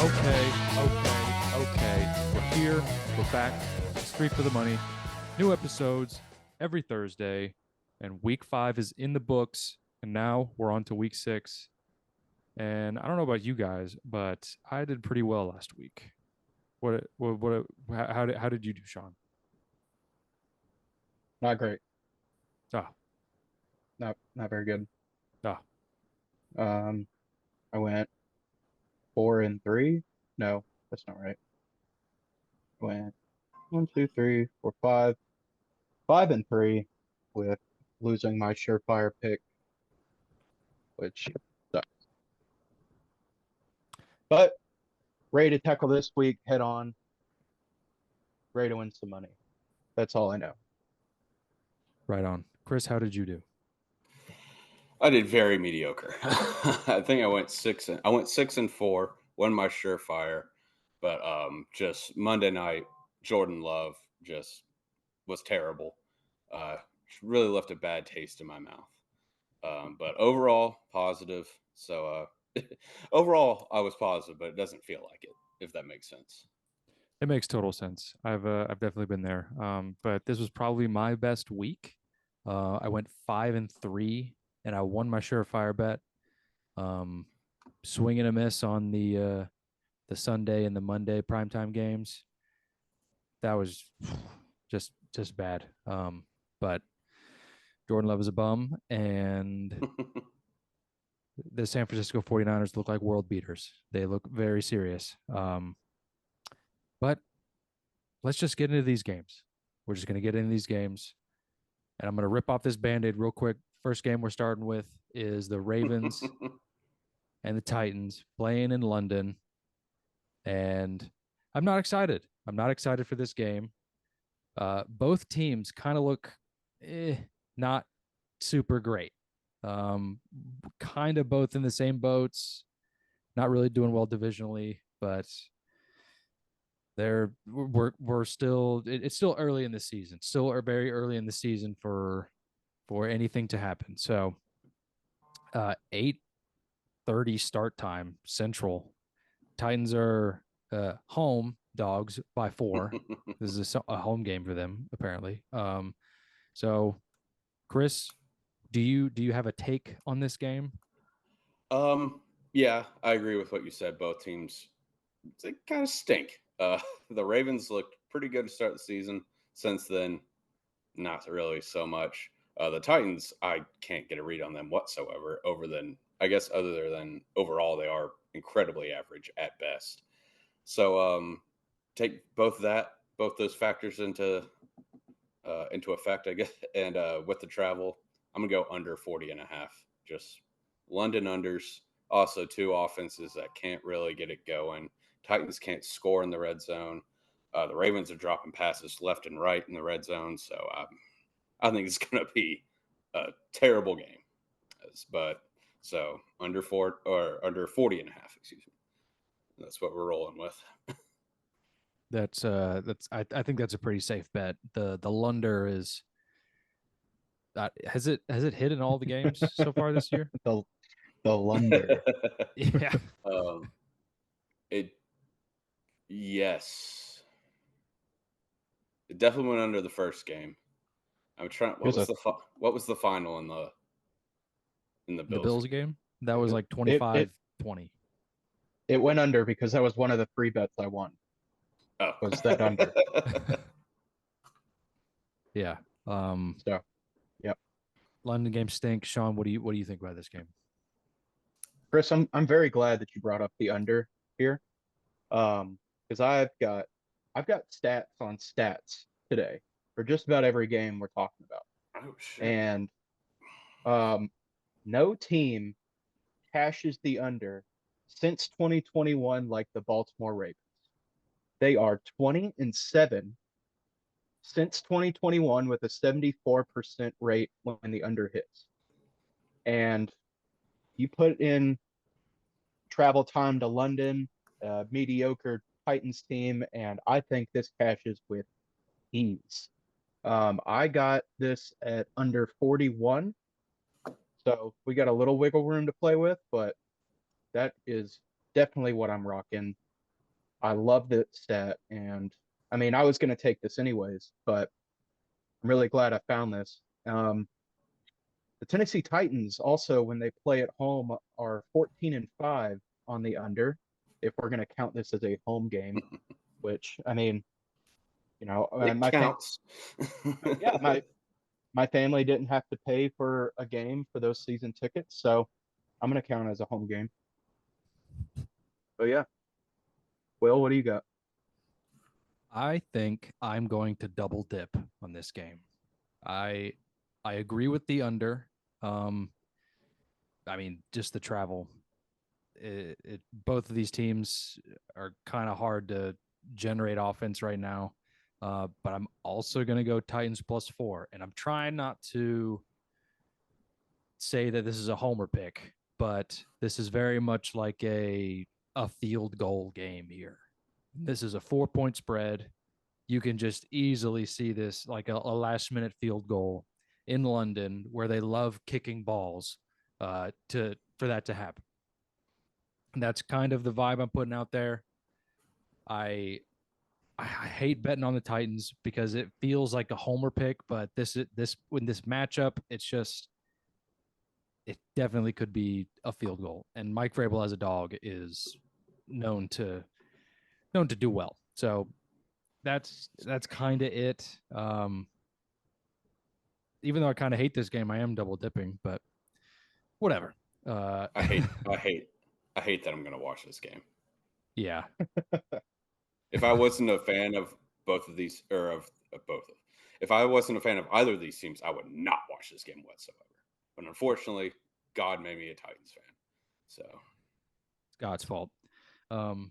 Okay. We're here. We're back. Street for the money. New episodes every Thursday. And week 5 is in the books. And now we're on to week 6. And I don't know about you guys, but I did pretty well last week. How did you do, Sean? Not great. Ah, Not very good. ah. Um, I went 4-3. No, that's not right. I went 1, 2, 3, 4, 5. 5-3 with losing my surefire pick, which sucks. But ready to tackle this week head on. Ready to win some money. That's all I know. Right on. Chris, how did you do? I did very mediocre. I think I went 6-4, won my surefire, but just Monday night, Jordan Love just was terrible. Really left a bad taste in my mouth. But overall, positive. So overall, I was positive, but it doesn't feel like it, if that makes sense. It makes total sense. I've definitely been there. But this was probably my best week. I went 5-3, and I won my surefire bet. Um, Swing and a miss on the Sunday and the Monday primetime games. That was just bad. But Jordan Love is a bum, and the San Francisco 49ers look like world beaters. They look very serious. But let's just get into these games. We're just going to get into these games, and I'm going to rip off this Band-Aid real quick. First game we're starting with is the Ravens and the Titans playing in London. And I'm not excited. I'm not excited for this game. Both teams kind of look not super great. Kind of both in the same boats, not really doing well divisionally, but we're still it's still early in the season, still are very early in the season for anything to happen. So 8:30 start time Central. Titans are home dogs by 4. This is a home game for them apparently. So Chris, do you have a take on this game? Yeah, I agree with what you said. Both teams, they kind of stink. The Ravens looked pretty good to start the season. Since then, not really so much. The Titans, I can't get a read on them whatsoever. Other than overall, they are incredibly average at best. So, take both those factors into effect, I guess. And with the travel, I'm gonna go under 40.5. Just London unders. Also, two offenses that can't really get it going. Titans can't score in the red zone. The Ravens are dropping passes left and right in the red zone. So I think it's going to be a terrible game. But so under 40.5, excuse me. That's what we're rolling with. That's I think that's a pretty safe bet. The Lunder is has it hit in all the games so far this year? The Lunder. Yeah. It yes. It definitely went under the first game. I'm trying. What was the final in the The Bills Bills game? game? That was like It 25-20. it went under because that was one of the free bets I won. Oh, Was that under? Yeah. So, yep. London game stinks. Sean, what do you think about this game? Chris, I'm very glad that you brought up the under here. Because I've got stats on stats today for just about every game we're talking about. oh shit! And no team cashes the under since 2021 like the Baltimore Ravens. They are 20-7 since 2021 with a 74% rate when the under hits. And you put in travel time to London, mediocre Titans team, and I think this cashes with ease. I got this at under 41, so we got a little wiggle room to play with, but that is definitely what I'm rocking. I love the stat, and I mean, I was going to take this anyways, but I'm really glad I found this. The Tennessee Titans also, when they play at home, are 14-5 on the under. If we're going to count this as a home game, which I mean, It my counts. yeah, my family didn't have to pay for a game for those season tickets, so I'm going to count it as a home game. But yeah, Will, what do you got? I think I'm going to double dip on this game. I I agree with the under. Um, I mean, just the travel. Both of these teams are kind of hard to generate offense right now. But I'm also going to go Titans +4, and I'm trying not to say that this is a homer pick, but this is very much like a field goal game here. This is a 4-point spread. You can just easily see this like a last minute field goal in London where they love kicking balls to for that to happen. And that's kind of the vibe I'm putting out there. I I hate betting on the Titans because it feels like a homer pick, but this in this matchup, it definitely could be a field goal. And Mike Vrabel as a dog is known to do well. So that's kind of it. Even though I kind of hate this game, I am double dipping, but whatever. I hate that I'm going to watch this game. Yeah. If I wasn't a fan of both of these, or of both, if I wasn't a fan of either of these teams, I would not watch this game whatsoever. But unfortunately, God made me a Titans fan. So It's God's fault. Um,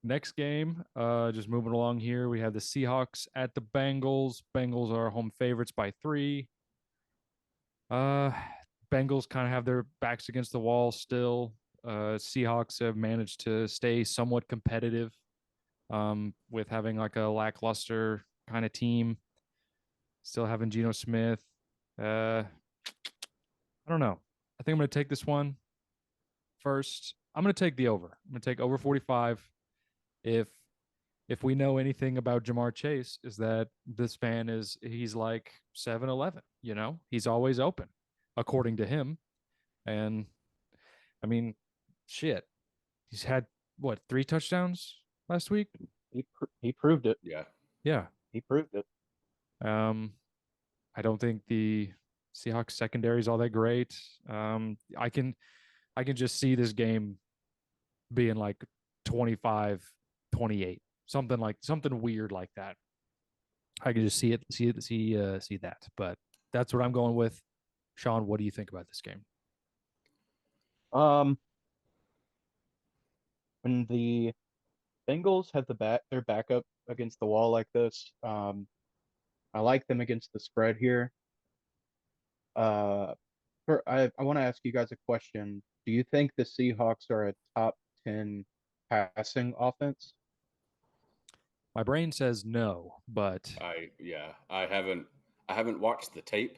Next game, just moving along here, we have the Seahawks at the Bengals. Bengals are home favorites by 3. Uh, Bengals kind of have their backs against the wall still. Seahawks have managed to stay somewhat competitive with having like a lackluster kind of team. Still having Geno Smith. I don't know. I think I'm going to take this one first. I'm going to take the over. I'm going to take over 45. If we know anything about Jamar Chase, is that this man he's like 7-Eleven, he's always open, according to him. And I mean, shit, he's had what, 3 touchdowns last week? He proved it. yeah, Yeah. He proved it. I don't think the Seahawks secondary is all that great. I can just see this game being like 25-28, something weird like that. I can just see that. But that's what I'm going with. Sean, what do you think about this game? Um, when the Bengals have their back up against the wall like this, I like them against the spread here. I want to ask you guys a question. Do you think the Seahawks are a top 10 passing offense? My brain says no, but I haven't watched the tape,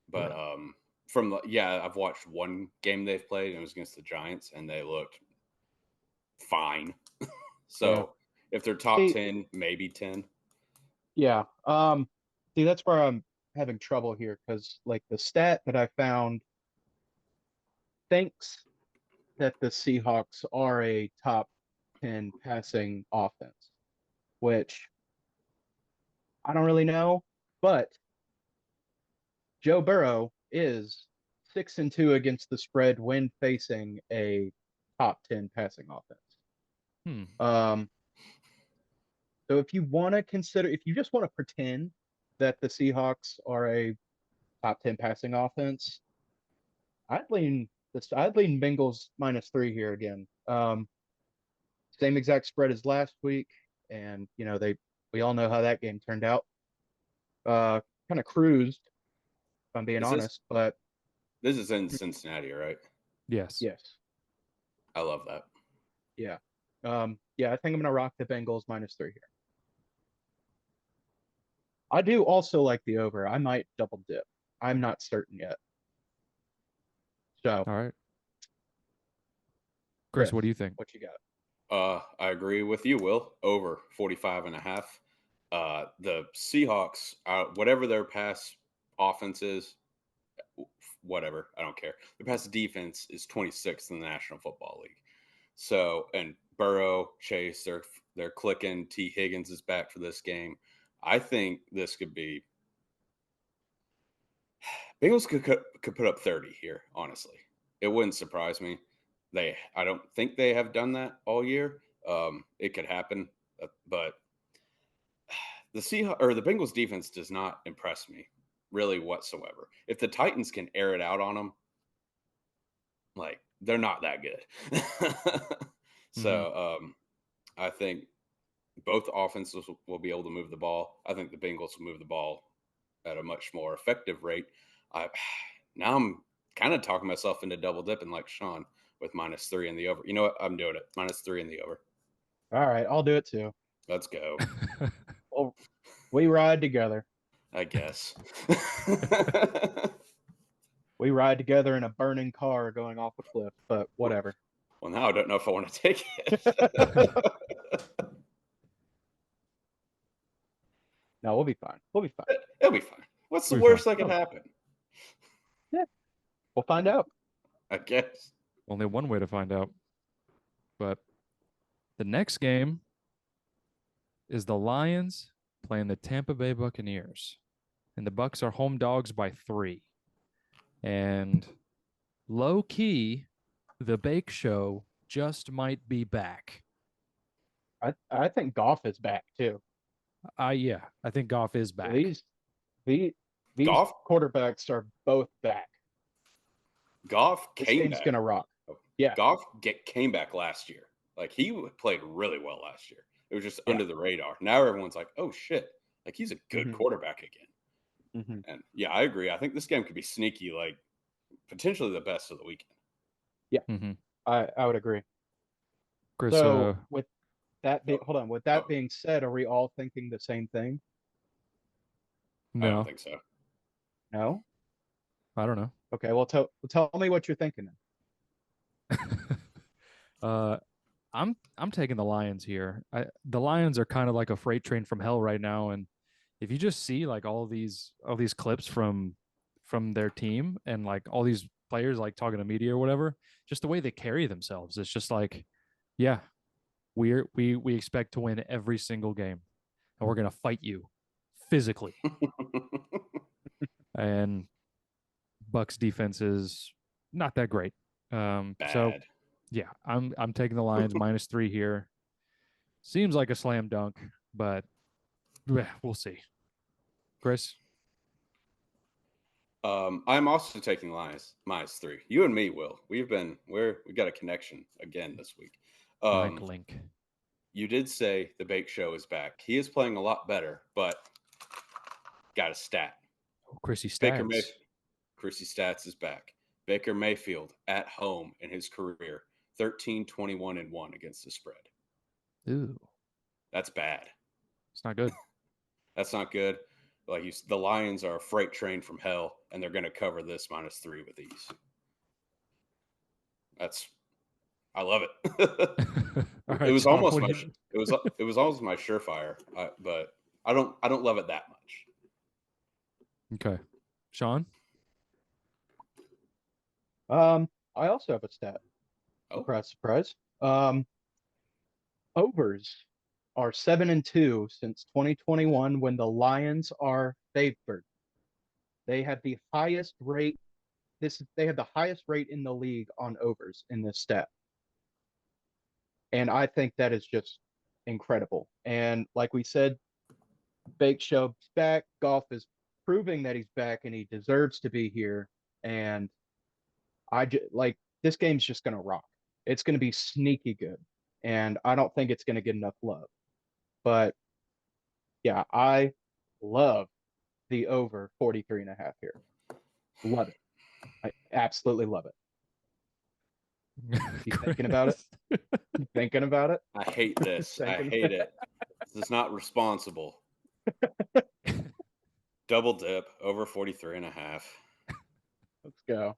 but I've watched one game they've played, and it was against the Giants, and they looked fine. So Yeah. if they're top 10, maybe 10. Yeah. See, that's where I'm having trouble here because like the stat that I found thinks that the Seahawks are a top 10 passing offense, which I don't really know, but Joe Burrow is 6-2 against the spread when facing a top 10 passing offense. Um, so if you just want to pretend that the Seahawks are a top 10 passing offense, I'd lean Bengals -3 here again. Same exact spread as last week, and we all know how that game turned out. Kind of cruised, if I'm being Is this honest, but this is in Cincinnati, right? yes. yes, I love that. yeah, yeah. I think I'm gonna rock the Bengals -3 here. I do also like the over. I might double dip. I'm not certain yet. So All right. Chris, what do you think? What you got? I agree with you, Will. Over 45.5. The Seahawks, whatever their pass offense is, whatever, I don't care. Their pass defense is 26th in the National Football League. So, and Burrow, Chase, they're clicking. T. Higgins is back for this game. I think this could be. Bengals could put up 30 here. Honestly, it wouldn't surprise me. I don't think they have done that all year. It could happen, but the Bengals defense does not impress me really whatsoever. If the Titans can air it out on them, like they're not that good. So I think both offenses will be able to move the ball. I think the Bengals will move the ball at a much more effective rate. Now I'm kind of talking myself into double dipping like Sean with -3 in the over. You know what? I'm doing it. -3 in the over. All right, I'll do it too. Let's go. Well, we ride together. I guess. We ride together in a burning car going off a cliff, but whatever. Well, now I don't know if I want to take it. No, we'll be fine. We'll be fine. It'll be fine. What's the We'll be worst that could happen? Yeah, we'll find out. I guess. Only one way to find out. But the next game is the Lions playing the Tampa Bay Buccaneers. And the Bucs are home dogs by 3. And low key, the Bake Show just might be back. I think Goff is back too. I think Goff is back. These Goff? quarterbacks are both back. Goff This came game's back. gonna rock. Yeah. Goff came back last year. Like he played really well last year. It was just under the radar. Now everyone's like, "Oh shit!" Like he's a good quarterback again. And yeah, I agree. I think this game could be sneaky, like potentially the best of the weekend. Yeah, I would agree. Chris, So with that being said, are we all thinking the same thing? I don't no, think so. No. I don't know. Okay. Well, tell me what you're thinking. I'm taking the Lions here. The Lions are kind of like a freight train from hell right now, and if you just see like all these clips from their team and like all these players like talking to media or whatever, just the way they carry themselves, it's just like, yeah, we expect to win every single game, and we're gonna fight you physically. And Bucks defense is not that great. So yeah, I'm taking the Lions -3 here. Seems like a slam dunk, but we'll see. Chris? I'm also taking Lions -3. You and me, Will. We got a connection again this week. Link. You did say the Bake Show is back. He is playing a lot better, but got a stat. Chrissy Stats. Chrissy Stats is back. Baker Mayfield at home in his career, 13-21-1 against the spread. Ooh, That's bad. it's not good. That's not good. Like the Lions are a freight train from hell, and they're going to cover this -3 with ease. I love it. Right, it was John, almost it was almost my surefire, but I don't love it that much. Okay, Sean. I also have a stat. Oh. Surprise. Overs are 7-2 since 2021 when the Lions are favored. They have the highest rate. They have the highest rate in the league on overs in this stat. And I think that is just incredible. And like we said, Bake Show's back. Goff is proving that he's back and he deserves to be here. And this game's just gonna rock. It's gonna be sneaky good. And I don't think it's gonna get enough love. But yeah, I love the over 43.5 here. Love it. I absolutely love it. You thinking about it? You thinking about it? I hate this. I hate it. This is not responsible. Double dip over 43.5. Let's go.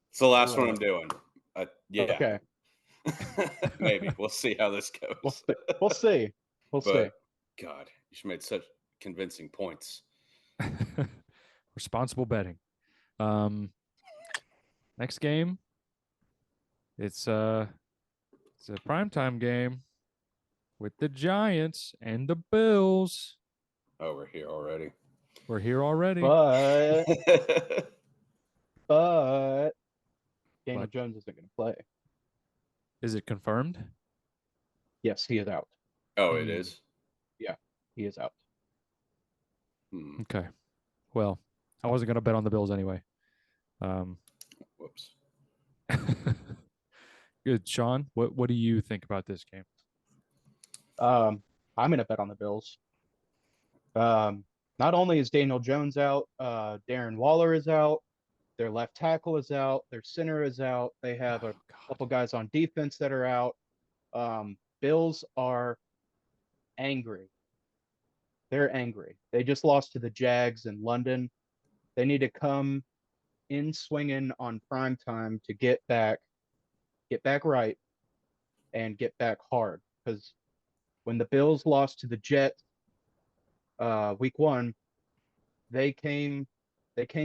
It's the last one I'm doing. Yeah. Okay. Maybe we'll see how this goes. We'll see. We'll see. But God, you just made such convincing points. Responsible betting. Next game. It's a primetime game with the Giants and the Bills. Oh, we're here already. We're here already. But Daniel Jones isn't going to play. Is it confirmed? Yes, he is out. Oh, it is? Yeah, he is out. Okay. Well, I wasn't going to bet on the Bills anyway. Whoops. Good. Sean, what do you think about this game? I'm going to bet on the Bills. Not only is Daniel Jones out, Darren Waller is out, their left tackle is out, their center is out. They have a couple guys on defense that are out. Bills are angry. They're angry. They just lost to the Jags in London. They need to come in swinging on prime time to get back right and get back hard. Because when the Bills lost to the Jets week 1, they came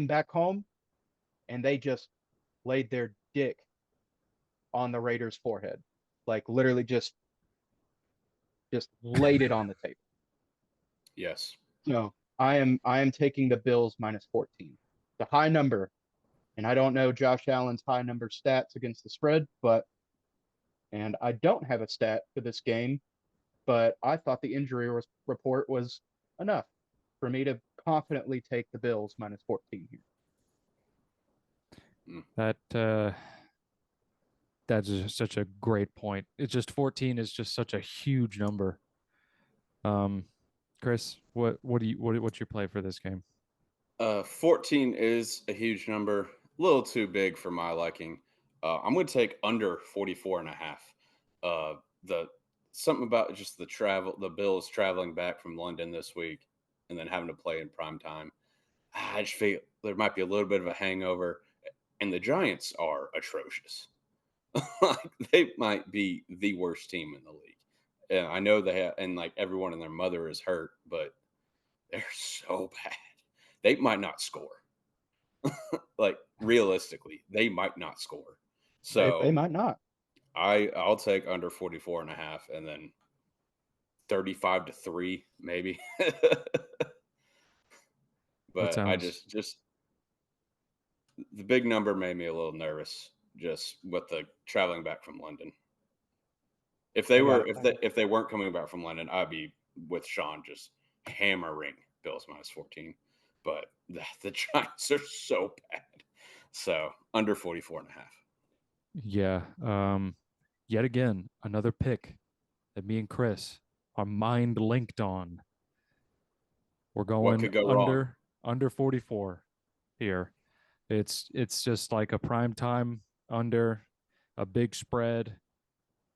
back home and they just laid their dick on the Raiders' forehead. Like literally just laid it on the table. Yes. No, I am taking the Bills minus 14. The high number. And I don't know Josh Allen's high number stats against the spread, and I don't have a stat for this game, but I thought the injury report was enough for me to confidently take the Bills minus 14 here. That's just such a great point. It's just 14 is just such a huge number. Chris, what's your play for this game? 14 is a huge number, a little too big for my liking. I'm going to take under 44 and a half. Something about just the Bills traveling back from London this week and then having to play in prime time. I just feel there might be a little bit of a hangover, and the Giants are atrocious. Like they might be the worst team in the league. And I know they have, and like everyone and their mother is hurt, but they're so bad. They might not score. Like realistically, they might not score. So they might not. I'll take under 44 and a half and then 35-3 maybe. But I just the big number made me a little nervous just with the traveling back from London. If they weren't coming back from London, I'd be with Sean just hammering Bills minus 14. But the Giants are so bad. So under 44 and a half. Yeah. Yet again, another pick that me and Chris are mind linked on. We're going under 44 here. It's just like a prime time under, a big spread.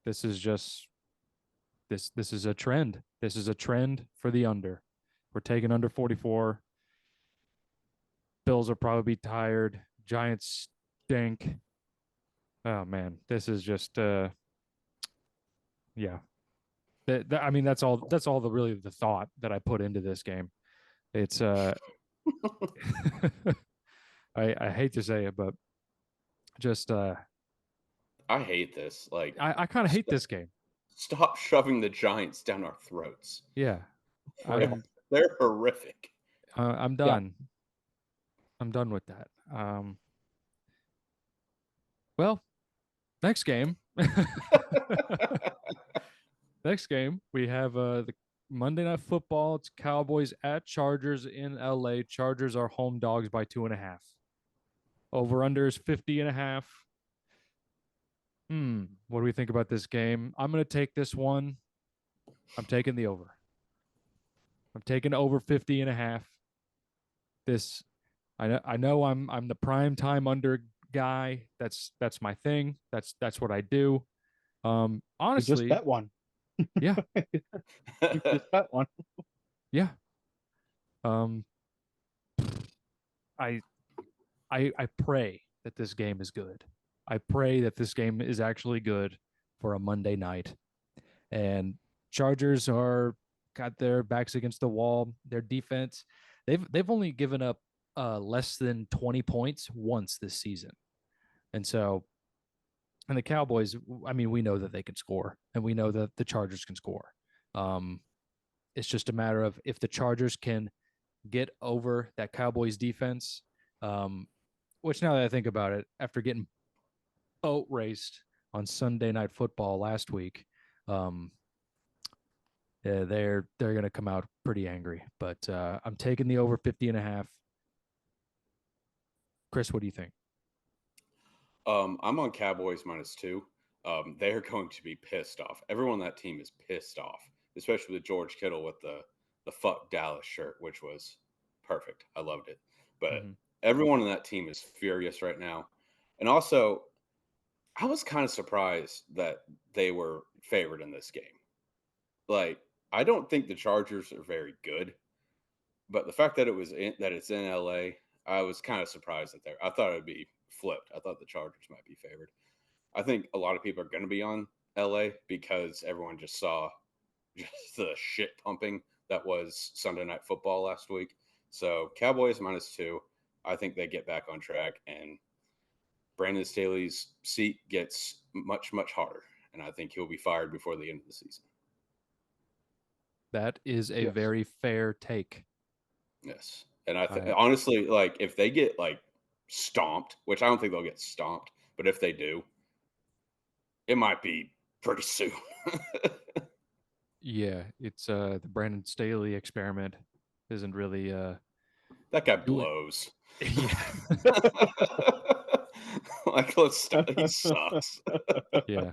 This is just this is a trend. This is a trend for the under. We're taking under 44. Bills will probably be tired. Giants stink. Oh man, this is just yeah. I mean that's all the thought that I put into this game. It's I hate to say it, but just I hate this. Like I kind of hate this game. Stop shoving the Giants down our throats. Yeah. They're horrific. I'm done. Yeah. I'm done with that. Well, next game. Next game, we have the Monday Night Football. It's Cowboys at Chargers in LA. Chargers are home dogs by 2.5. Over-under is 50.5. What do we think about this game? I'm going to take this one. I'm taking the over. I'm taking over 50.5. This, I know I'm the prime time under guy. That's my thing. That's what I do. Honestly, you just bet one. Yeah. You just bet one. Yeah. I pray that this game is good. I pray that this game is actually good for a Monday night. And Chargers are got their backs against the wall. Their defense, they've only given up less than 20 points once this season. And so, and the Cowboys, I mean, we know that they can score, and we know that the Chargers can score. It's just a matter of if the Chargers can get over that Cowboys defense, which now that I think about it, after getting boat raced on Sunday Night Football last week, yeah, they're going to come out pretty angry. But I'm taking the over 50.5. Chris, what do you think? I'm on Cowboys -2. They are going to be pissed off. Everyone on that team is pissed off, especially with George Kittle with the fuck Dallas shirt, which was perfect. I loved it. But everyone on that team is furious right now. And also, I was kind of surprised that they were favored in this game. Like, I don't think the Chargers are very good, but the fact that it's in LA, I was kind of surprised that I thought it would be flipped. I thought the Chargers might be favored. I think a lot of people are going to be on LA because everyone just saw just the shit pumping that was Sunday Night Football last week. So Cowboys -2. I think they get back on track, and Brandon Staley's seat gets much, much hotter, and I think he'll be fired before the end of the season. That is a very fair take. Yes. And honestly, like, if they get stomped, which I don't think they'll get stomped, but if they do, it might be pretty soon. Yeah, it's the Brandon Staley experiment isn't really that guy blows. Yeah. Let's stop. He sucks. Yeah.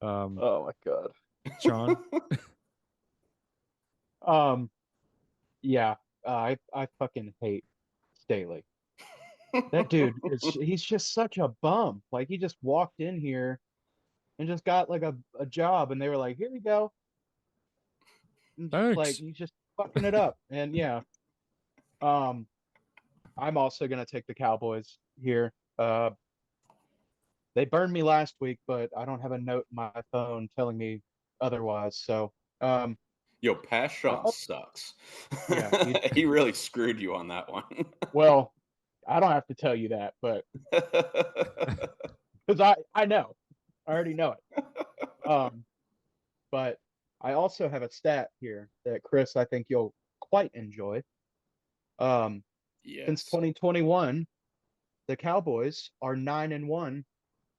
Oh my God. Sean? Yeah, I fucking hate Staley. That dude he's just such a bum. Like, he just walked in here and just got like a job, and they were like, here you go. Thanks. Like, he's just fucking it up. And yeah. I'm also gonna take the Cowboys here. They burned me last week, but I don't have a note in my phone telling me otherwise. So Yo, Pashawn sucks. Yeah, he really screwed you on that one. Well, I don't have to tell you that, but because I know, I already know it. But I also have a stat here that, Chris, I think you'll quite enjoy. Yes. Since 2021, the Cowboys are 9-1,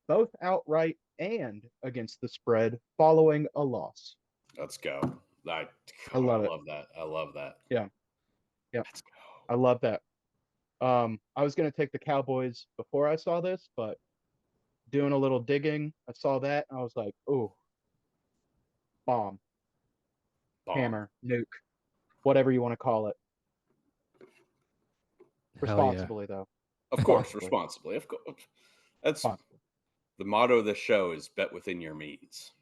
both outright and against the spread, following a loss. Let's go. I love that. I love that. Yeah. Let's go. I love that. I was going to take the Cowboys before I saw this, but doing a little digging, I saw that, and I was like, ooh, bomb, hammer, nuke, whatever you want to call it. Responsibly, though. Of course, responsibly. Of course. That's the motto of this show is bet within your means.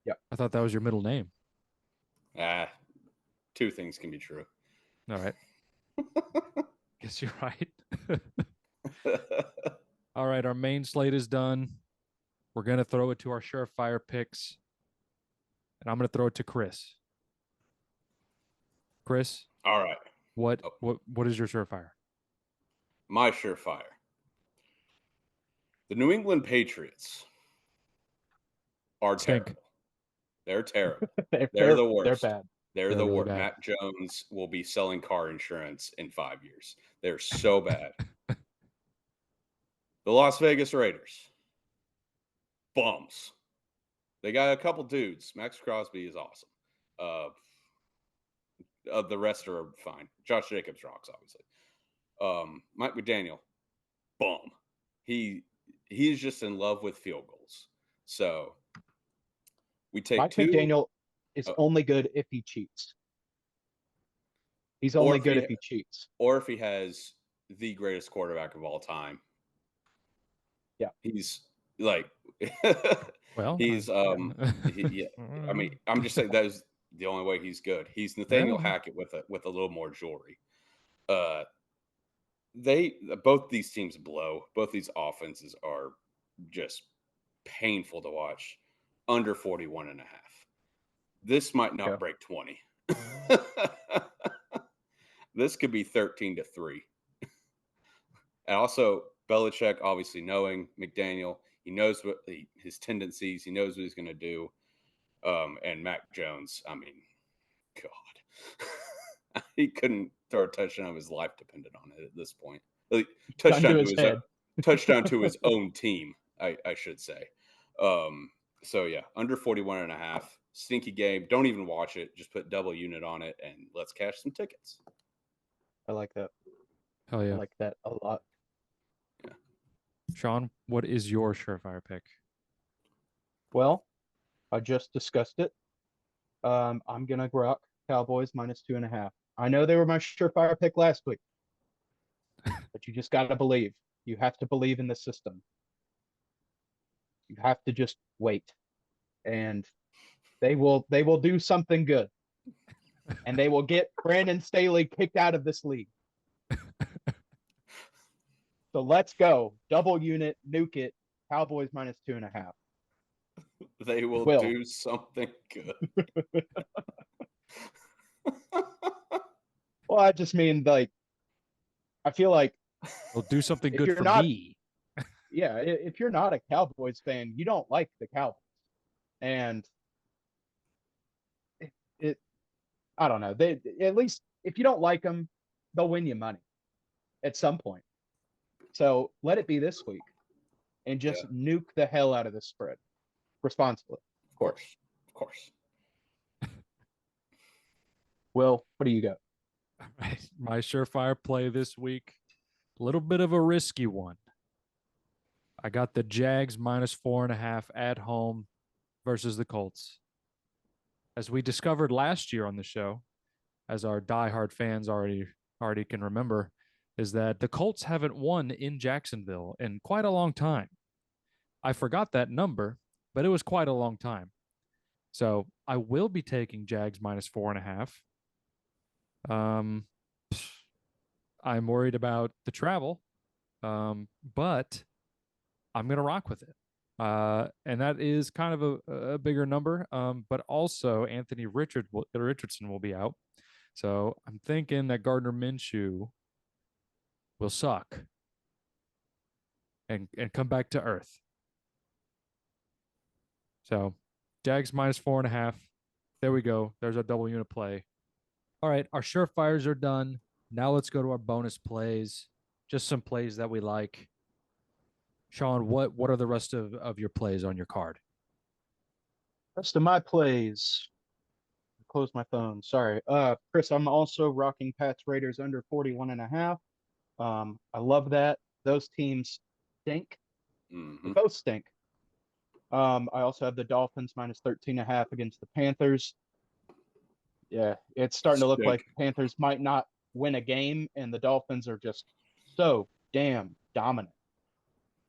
Yeah. I thought that was your middle name. Two things can be true. All right. Guess you're right. All right, our main slate is done. We're going to throw it to our Surefire picks. And I'm going to throw it to Chris. Chris? All right. What is your Surefire? My Surefire. The New England Patriots are terrible. They're terrible. They're the worst. They're bad. They're the worst. Matt Jones will be selling car insurance in 5 years. They're so bad. The Las Vegas Raiders. Bums. They got a couple dudes. Max Crosby is awesome. The rest are fine. Josh Jacobs rocks, obviously. Mike McDaniel, bum. He's just in love with field goals. So we take Mike two. McDaniel is only good if he cheats. He's only good if he cheats. Or if he has the greatest quarterback of all time. Yeah. He's like, well, he's, I mean, I'm just saying that is the only way he's good. He's Nathaniel Hackett with a little more jewelry. Both these teams blow. Both these offenses are just painful to watch. Under 41.5. This might not Okay. break 20. This could be 13-3. And also, Belichick, obviously knowing McDaniel, he knows what his tendencies, he knows what he's going to do. And Mac Jones, I mean, God, he couldn't throw a touchdown if his life depended on it at this point. Like, touchdown to his own team, I should say. So yeah, under 41.5, sneaky game. Don't even watch it. Just put double unit on it and let's cash some tickets. I like that. Hell yeah. I like that a lot. Yeah. Sean, what is your surefire pick? Well, I just discussed it. I'm gonna rock Cowboys -2.5. I know they were my surefire pick last week, but you just gotta believe. You have to believe in the system. You have to just wait, and they will do something good, and they will get Brandon Staley kicked out of this league. So let's go. Double unit, nuke it. Cowboys -2.5. They will do something good. Well, I just mean, like, I feel like They'll do something good for me. Yeah, if you're not a Cowboys fan, you don't like the Cowboys. And I don't know. They, at least if you don't like them, they'll win you money at some point. So let it be this week and just nuke the hell out of the spread responsibly. Of course. Will, what do you got? All right. My surefire play this week, a little bit of a risky one. I got the Jags -4.5 at home versus the Colts. As we discovered last year on the show, as our diehard fans already can remember, is that the Colts haven't won in Jacksonville in quite a long time. I forgot that number, but it was quite a long time. So I will be taking Jags -4.5. I'm worried about the travel, but I'm going to rock with it. And that is kind of a bigger number, but also Anthony Richardson will be out. So I'm thinking that Gardner Minshew will suck and come back to earth. So Jags -4.5. There we go. There's our double unit play. All right, our surefires are done. Now let's go to our bonus plays. Just some plays that we like. Sean, what are the rest of your plays on your card? Rest of my plays. Close my phone. Sorry. Chris, I'm also rocking Pats Raiders under 41.5. I love that. Those teams stink. Mm-hmm. They both stink. I also have the Dolphins -13.5 against the Panthers. Yeah, it's starting to look like the Panthers might not win a game, and the Dolphins are just so damn dominant.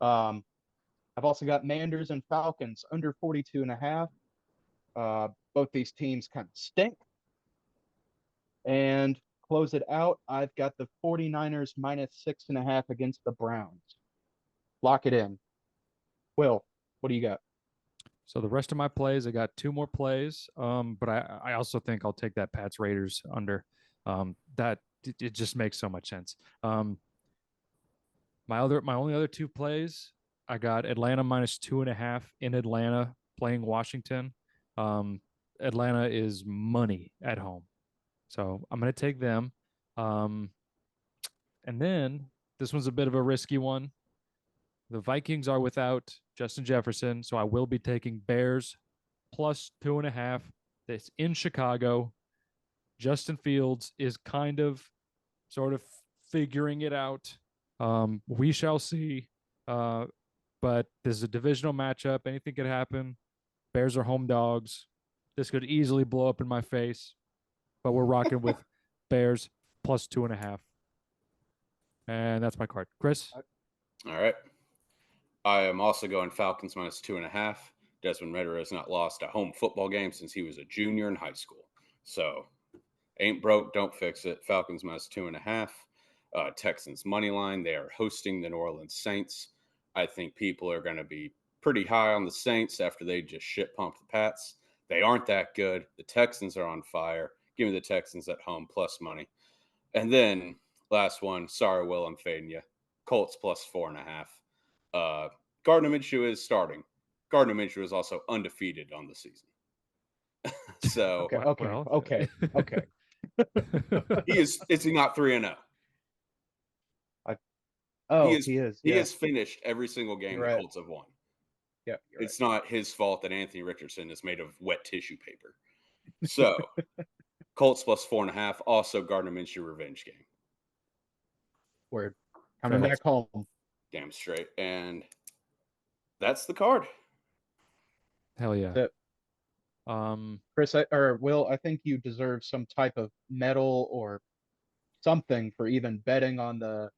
I've also got Manders and Falcons under 42.5. Both these teams kind of stink. And close it out, I've got the 49ers -6.5 against the Browns. Lock it in. Will, what do you got? So the rest of my plays, I got two more plays. But I also think I'll take that Pats Raiders under. That it just makes so much sense. My only other two plays, I got Atlanta -2.5 in Atlanta playing Washington. Atlanta is money at home, so I'm going to take them. And then this one's a bit of a risky one. The Vikings are without Justin Jefferson, so I will be taking Bears +2.5. That's in Chicago. Justin Fields is sort of figuring it out. We shall see. But this is a divisional matchup. Anything could happen. Bears are home dogs. This could easily blow up in my face. But we're rocking with Bears +2.5. And that's my card. Chris? All right. I am also going Falcons -2.5. Desmond Ridder has not lost a home football game since he was a junior in high school. So ain't broke, don't fix it. Falcons -2.5. Texans money line. They are hosting the New Orleans Saints. I think people are going to be pretty high on the Saints after they just shit pumped the Pats. They aren't that good. The Texans are on fire. Give me the Texans at home plus money. And then last one. Sorry, Will, I'm fading you. Colts plus 4.5. Gardner Minshew is starting. Gardner Minshew is also undefeated on the season. So Okay. he is. Is he not 3-0? Oh, he is. He yeah. has finished every single game the Colts have won. Yeah, it's not his fault that Anthony Richardson is made of wet tissue paper. So, Colts plus 4.5. Also, Gardner Minshew revenge game. We're coming back home. Damn straight. And that's the card. Hell yeah. Chris, Will, I think you deserve some type of medal or something for even betting on the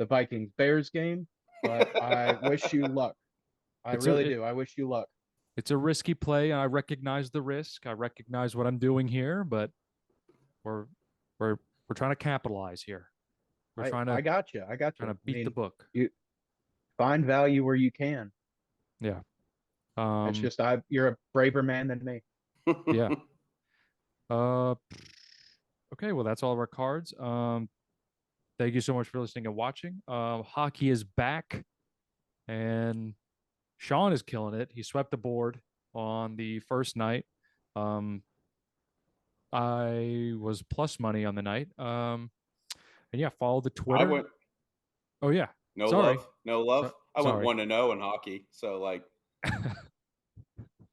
Vikings-Bears game. But I wish you luck. I really do. I wish you luck. It's a risky play. I recognize the risk. I recognize what I'm doing here, but we're trying to capitalize here. We're trying to. I got you. Trying to beat the book. You find value where you can. Yeah. It's just you're a braver man than me. Yeah. Okay. Well, that's all of our cards. Thank you so much for listening and watching. Hockey is back, and Sean is killing it. He swept the board on the first night. I was plus money on the night. And yeah, follow the Twitter. I went. Oh yeah. No Sorry. love. No love. I went Sorry. 1-0 in hockey. So like,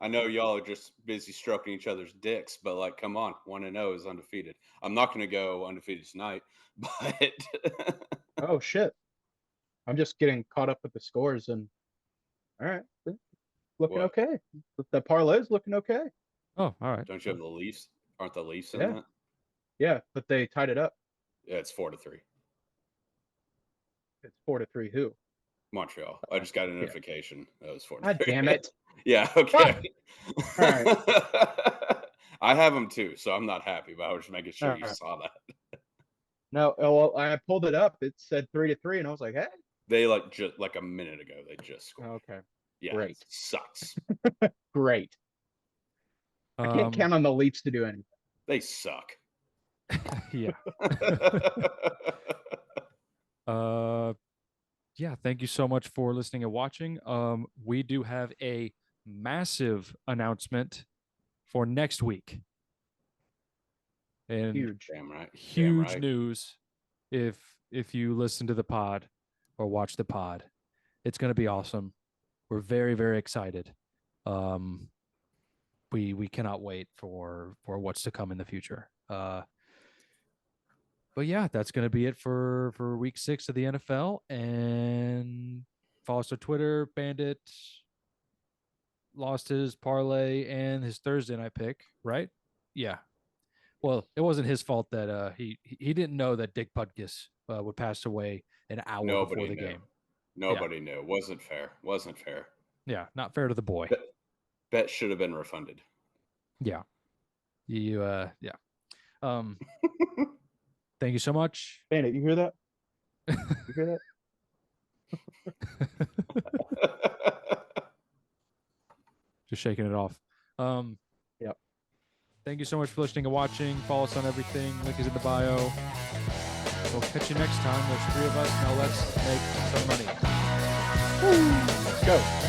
I know y'all are just busy stroking each other's dicks, but like, come on, 1-0 is undefeated. I'm not going to go undefeated tonight, but oh shit, I'm just getting caught up with the scores and all right, looking okay. The parlay's looking okay. Oh, all right. Don't you have the Leafs? Aren't the Leafs in that? Yeah, but they tied it up. Yeah, it's 4-3. It's 4-3. Who? Montreal. I just got a notification. That was 4-3. God damn it. Yeah. Okay. All right. I have them too, so I'm not happy, but I was just making sure you saw that. No, well, I pulled it up. It said 3-3, and I was like, hey. They just like a minute ago, they just scored. Okay. Yeah. Great. Sucks. Great. I can't count on the Leafs to do anything. They suck. Yeah. Yeah, thank you so much for listening and watching. We do have a massive announcement for next week. And huge. Damn right. Huge news if you listen to the pod or watch the pod. It's going to be awesome. We're very, very excited. We cannot wait for what's to come in the future. But yeah, that's going to be it for week 6 of the NFL. And follow us on Twitter. Bandit lost his parlay and his Thursday night pick, right? Yeah. Well, it wasn't his fault that he didn't know that Dick Butkus would pass away an hour before the game. Nobody knew. Wasn't fair. Yeah, not fair to the boy. Bet should have been refunded. Yeah. Yeah. Thank you so much. Bandit, you hear that? You hear that? Just shaking it off. Yep. Thank you so much for listening and watching. Follow us on everything. Link is in the bio. We'll catch you next time. There's 3 of us. Now let's make some money. Woo! Let's go.